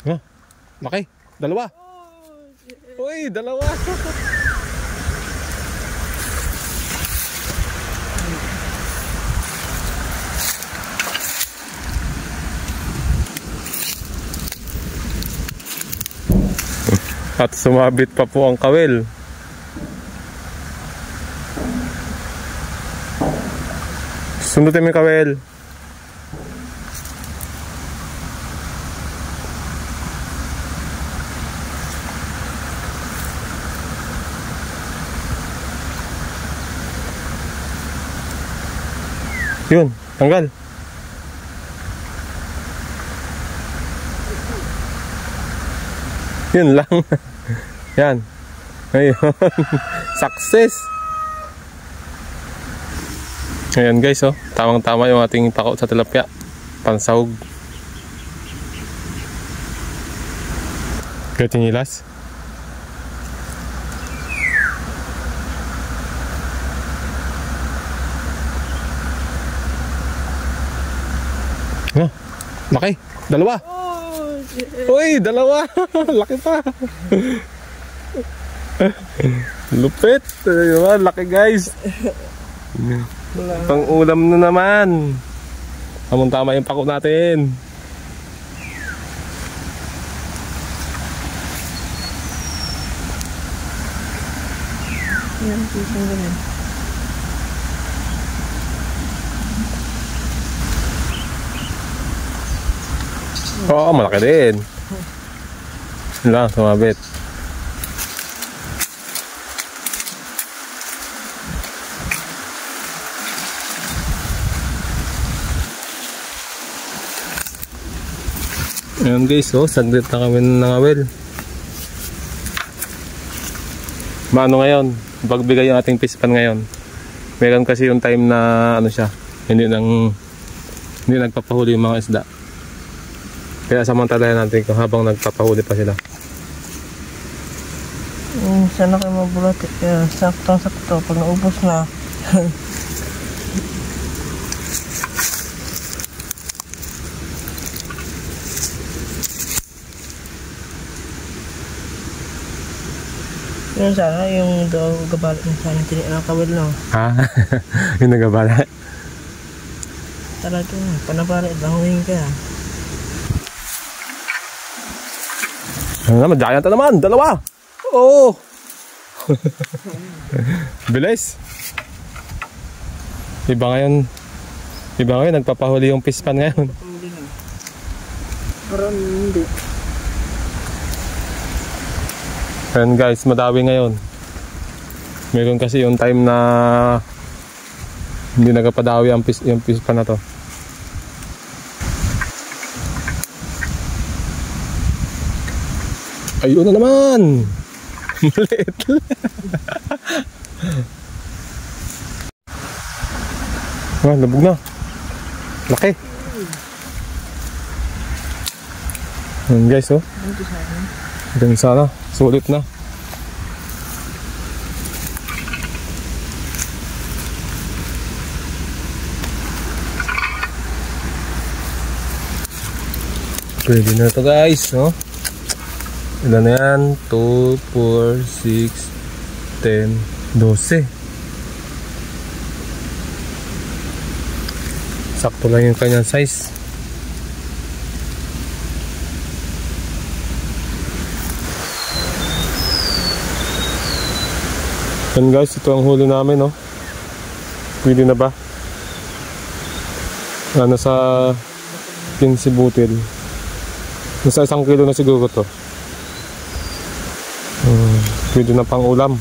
Ah, laki. Dalawa. Uy, dalawa. At sumabit pa po ang kawil. Sundutin mo yung kawil. Yun, tanggal. Yun lang. Yan. Ayun. Success. Ayan guys, oh. Tamang-tama yung ating pako sa tilapia. Pansahog. Katinilas. Oh, laki. Dalawa. Uy, dalawa. Laki pa. Lupit. Ayun, laki guys. Pang ulam na naman. Tamang-tama yung pako natin. Yan, pisang ganun. Oo, malaki din. Yun lang, sumabit. Ayan guys, oh, saglit na kami ng awel. Maano ngayon, pagbigay yung ating pispan ngayon. Meron kasi yung time na ano siya, hindi nagpapahuli yung mga isda. Kaya samantalayan natin kung habang nagpapahuli pa sila. Sana kayo mabulat. Saktong-sakto. Pag naubos na. Yun sana, yung daw gabalat na sana tinilang kawil no. Ha? Yung nagabalat? Talaga yun. Panabalat. Banguhin ka. Ano naman, giant naman, dalawa. Oo. Bilis. Iba ngayon nagpapahuli yung pispan ngayon. Parang hindi. Ayan guys, madawi ngayon. Meron kasi yung time na hindi nagpapadawi yung pispan na to. Ayun na naman. Maliit. Ah, nabog na. Laki. Ayan guys, oh. Ganun sana. Sulit na. Pwede na ito guys, no? Ilan na yan? 2, 4, 6, 10, 12. Sakto lang yung kanyang size. Yan guys, ito ang huli namin, no? Pwede na ba? Nasa 15 butil. Nasa 1 kilo na siguro to. Pwede na pang ulam.